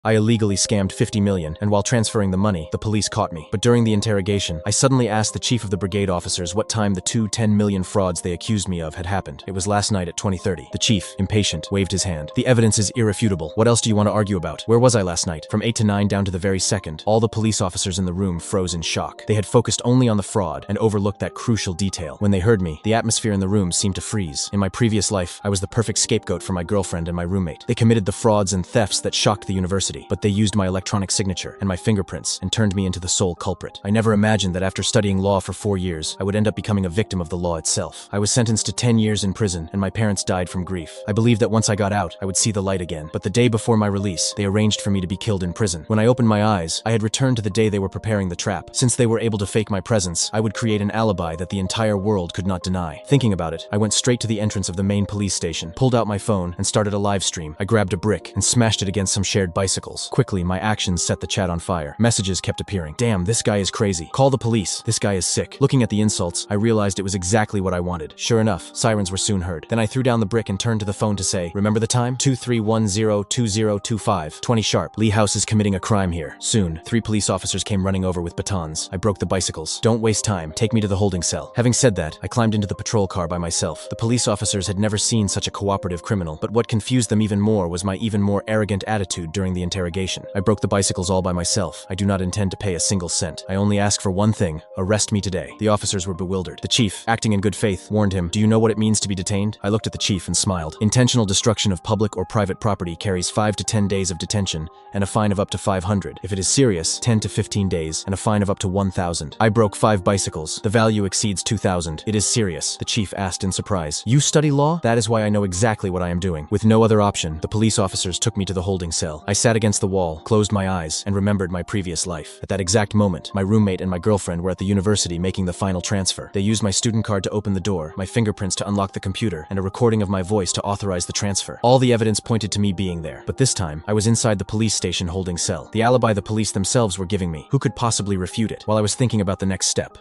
I illegally scammed 50 million, and while transferring the money, the police caught me. But during the interrogation, I suddenly asked the chief of the brigade officers what time the 10 million frauds they accused me of had happened. It was last night at 20:30. The chief, impatient, waved his hand. The evidence is irrefutable. What else do you want to argue about? Where was I last night? From 8 to 9 down to the very second. All the police officers in the room froze in shock. They had focused only on the fraud and overlooked that crucial detail. When they heard me, the atmosphere in the room seemed to freeze. In my previous life, I was the perfect scapegoat for my girlfriend and my roommate. They committed the frauds and thefts that shocked the university, but they used my electronic signature and my fingerprints and turned me into the sole culprit. I never imagined that after studying law for 4 years, I would end up becoming a victim of the law itself. I was sentenced to 10 years in prison, and my parents died from grief. I believed that once I got out, I would see the light again. But the day before my release, they arranged for me to be killed in prison. When I opened my eyes, I had returned to the day they were preparing the trap. Since they were able to fake my presence, I would create an alibi that the entire world could not deny. Thinking about it, I went straight to the entrance of the main police station, pulled out my phone, and started a live stream. I grabbed a brick and smashed it against some shared bicycles. Quickly, my actions set the chat on fire. Messages kept appearing. Damn, this guy is crazy. Call the police. This guy is sick. Looking at the insults, I realized it was exactly what I wanted. Sure enough, sirens were soon heard. Then I threw down the brick and turned to the phone to say, remember the time? 23102025. 20 sharp. Lee House is committing a crime here. Soon, 3 police officers came running over with batons. I broke the bicycles. Don't waste time. Take me to the holding cell. Having said that, I climbed into the patrol car by myself. The police officers had never seen such a cooperative criminal, but what confused them even more was my even more arrogant attitude during the interrogation. I broke the bicycles all by myself. I do not intend to pay a single cent. I only ask for one thing: arrest me today. The officers were bewildered. The chief, acting in good faith, warned him, do you know what it means to be detained? I looked at the chief and smiled. Intentional destruction of public or private property carries 5 to 10 days of detention and a fine of up to 500. If it is serious, 10 to 15 days and a fine of up to 1,000. I broke 5 bicycles. The value exceeds 2,000. It is serious, the chief asked in surprise. You study law? That is why I know exactly what I am doing. With no other option, the police officers took me to the holding cell. I sat against the wall, closed my eyes, and remembered my previous life. At that exact moment, my roommate and my girlfriend were at the university making the final transfer. They used my student card to open the door, my fingerprints to unlock the computer, and a recording of my voice to authorize the transfer. All the evidence pointed to me being there. But this time, I was inside the police station holding cell. The alibi the police themselves were giving me. Who could possibly refute it? While I was thinking about the next step,